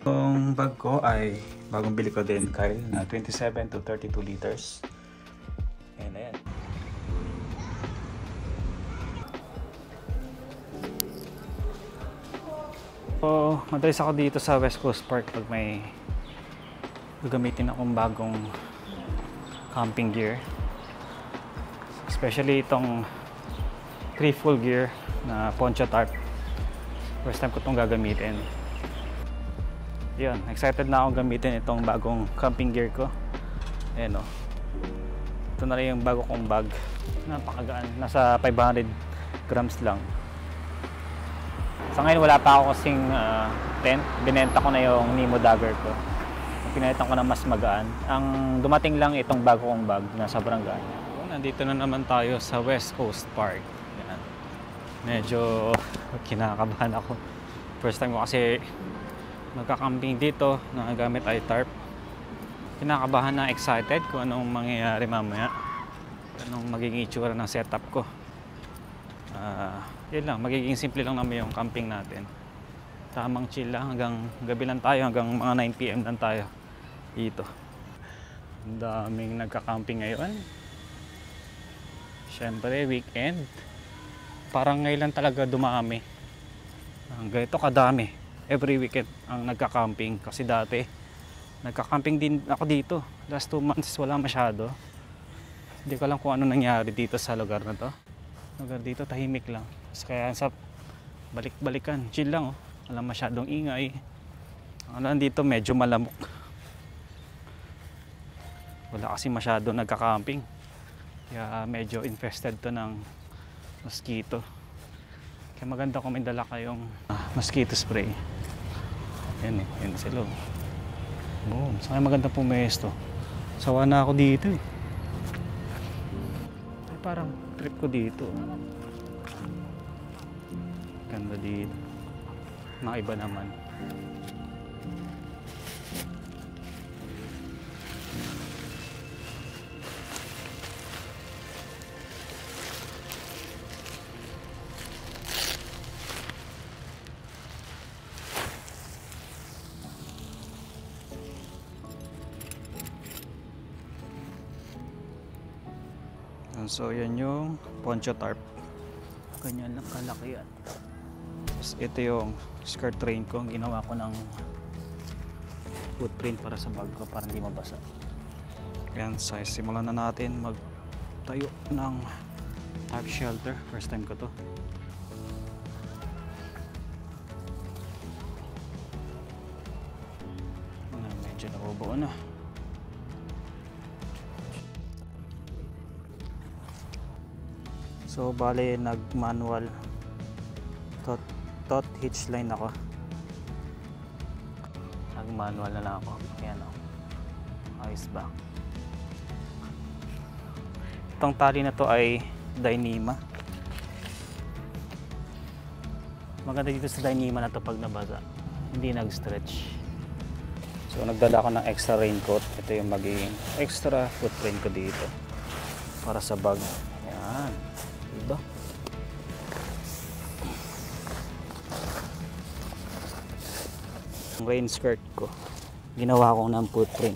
Yung bag ko ay bagong bili ko din, Kyle, na 27 to 32 liters. Ayan na yan. So, madalas ako dito sa West Coast Park pag may gagamitin akong bagong camping gear. Especially itong 3 full gear na poncho tarp. First time ko itong gagamitin. Yun, excited na akong gamitin itong bagong camping gear ko. Ayan o. Ito na rin yung bago kong bag. Napakagaan. Nasa 500 grams lang. Sa ngayon wala pa ako kasing tent. Binenta ko na yung Nemo Dagger ko. Pinalitan ko na mas magaan. Ang dumating lang itong bago kong bag na sobrang gaan. Nandito na naman tayo sa West Coast Park. Yan. Medyo kinakabahan ako. First time ko kasi magkakamping dito na gamit ay tarp. Kinakabahan na, excited kung anong mangyayari mamaya. Anong magiging itsura ng setup ko. Yun lang, magiging simple lang naman yung camping natin. Tamang chill lang hanggang gabi lang tayo, hanggang mga 9 PM lang tayo dito. Ang daming nagka-camping ngayon. Siyempre, weekend. Parang ngayon lang talaga dumami. Ganito kadami. Every weekend ang nagka-camping. Kasi dati, nagka-camping din ako dito. Last 2 months, wala masyado. Hindi ko alam kung ano nangyari dito sa lugar na to. Lugar dito, tahimik lang. Kaya sa balik-balikan, chill lang. Wala masyadong ingay. Ano dito, medyo malamok. Wala kasi masyado nagka-camping. Kaya medyo infested to ng mosquito. Kaya maganda kung may dala kayong mosquito spray. Yan eh, yan sila. Boom, saka maganda pumesto. Sawa na ako dito eh. Ay, parang trip ko dito. Ganda dito. Mga iba naman. So yan yung poncho tarp. Ganyan lang kalaki yan. Tapos ito yung skirt train ko. Ginawa ko ng footprint para sa bag ko para hindi mabasa. Yan, simulan na natin magtayo ng tarp shelter. First time ko to. Medyo nabubuo na. So bale nag-manual tot hitch line ako. Nag-manual na lang ako. Ayan o. Ayos ba? Itong tali na to ay Dyneema. Maganda dito sa Dyneema na to pag nabasa. Hindi nag-stretch. So nagdala ko ng extra raincoat. Ito yung magiging extra footprint ko dito. Para sa bag. Ayan. Diba? Ang rain skirt ko ginawa ko ng footprint.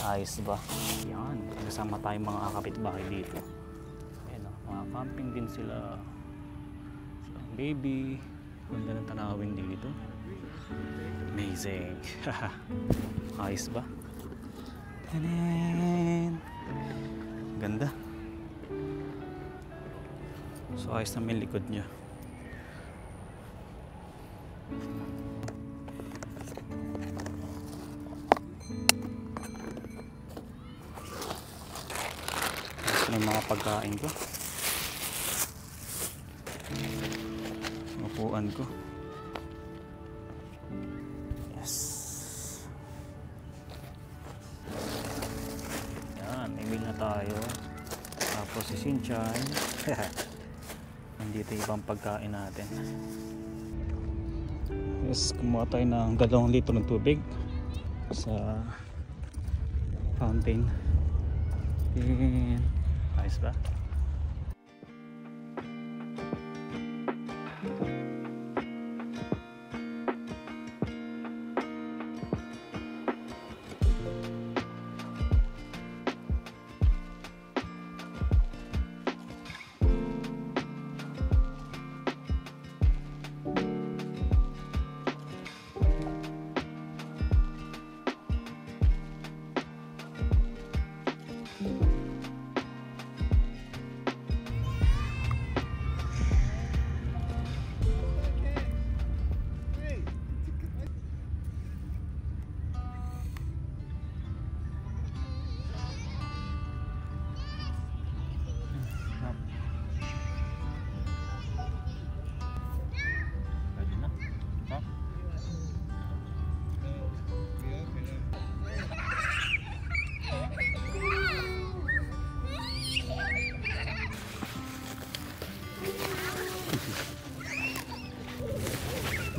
Ayos ba? Yan, kasama tayong mga kapitbahay dito. Ayan o, mga camping din sila. Baby, ganda ng tanawin dito. Amazing. Ayos ba? Tanan! Ganda. So ayos naman yung likod niya. Tapos may mga pagkain ko. Upuan ko. Yes. Yan, email na tayo. Tapos si Sinchan. Nandito ibang pagkain natin. Yes, kumuha tayo ng 2 litro ng tubig sa fountain. And ayos ba?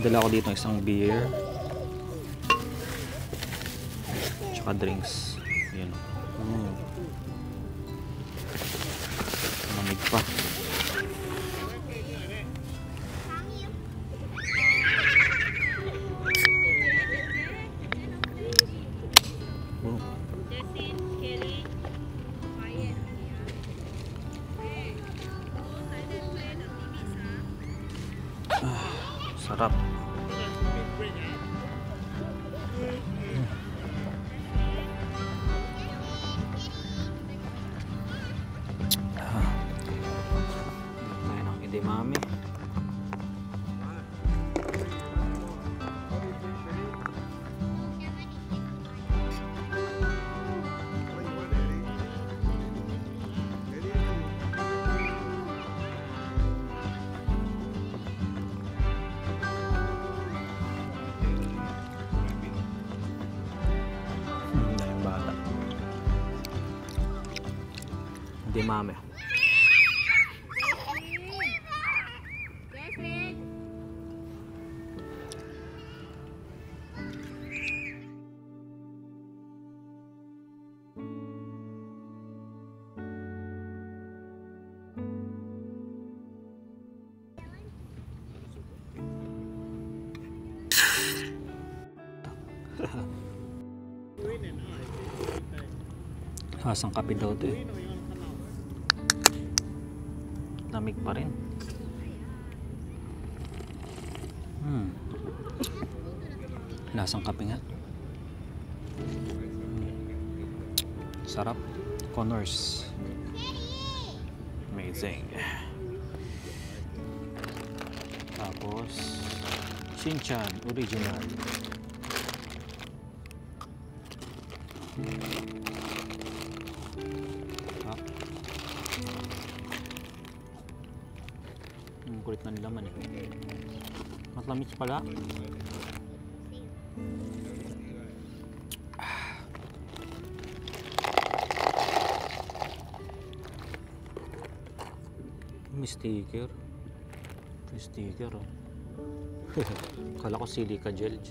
Dala ko dito isang beer. Tsaka drinks. Ayan. Lamig pa. Sarap. Tayo ng edamame. Edamame. Hasang kape daw ito eh. Lamig pa rin. Lasang kape nga. Sarap. Connors. Amazing. Tapos Shinchan original. Kulit na nilaman eh. Matlamis pala. May sticker. May sticker oh. Kala ko silica gel.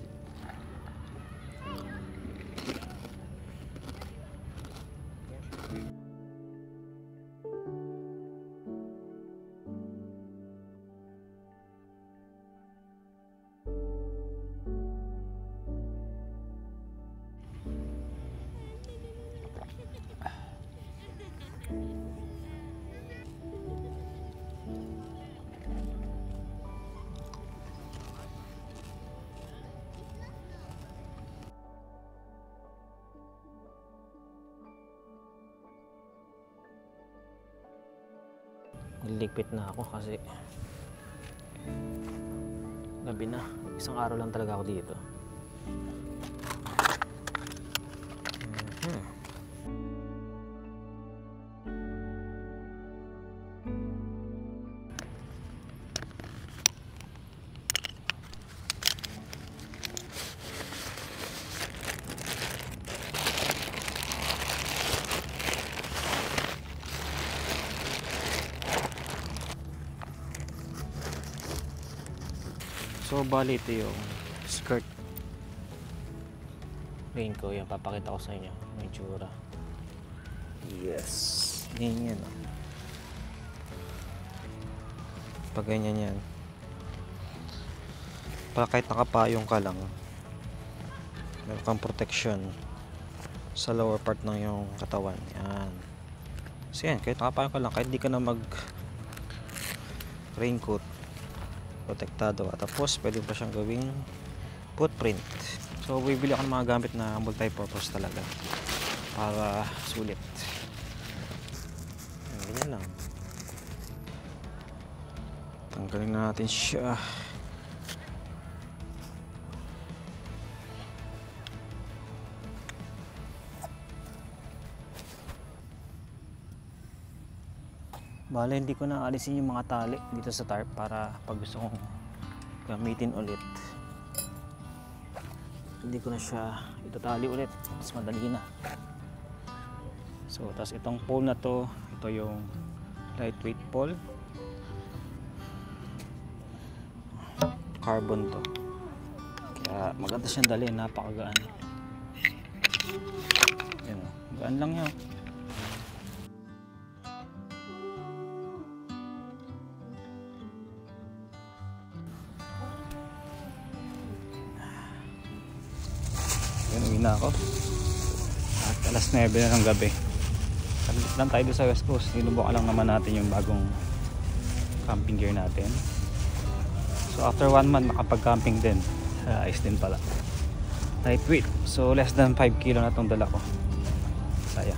Niligpit na ako kasi gabi na. Isang araw lang talaga ako dito. So bali ito yung skirt rain ko. Yan, papakita ko sa inyo yung itsura. Yes, ganyan oh. Pag ganyan yan, para kahit nakapayong ka lang, meron kang protection sa lower part ng yung katawan. Yan. So yan, kahit nakapayong ka lang, kahit di ka na mag raincoat, protektado. At tapos pwede pa siyang gawing footprint. So bibili ako ng mga gamit na multi-purpose talaga para sulit. Ganyan lang. Tanggalin na natin siya. Bale, hindi ko na alisin yung mga tali dito sa tarp para pag gusto kong gamitin ulit, hindi ko na siya itatali ulit. Mas madali na. So, tas itong pole na to, ito yung lightweight pole. Carbon to. Kaya maganda siyang dalhin, napakagaan. Yan o, gaan lang yan. Yan, uwi na ako. At alas 9 na ng gabi. Salit lang tayo doon sa West Coast. Sinubukan lang naman natin yung bagong camping gear natin. So after 1 month makapag-camping din. Ayos din pala. Lightweight. So less than 5 kilo na itong dala ko. Saya.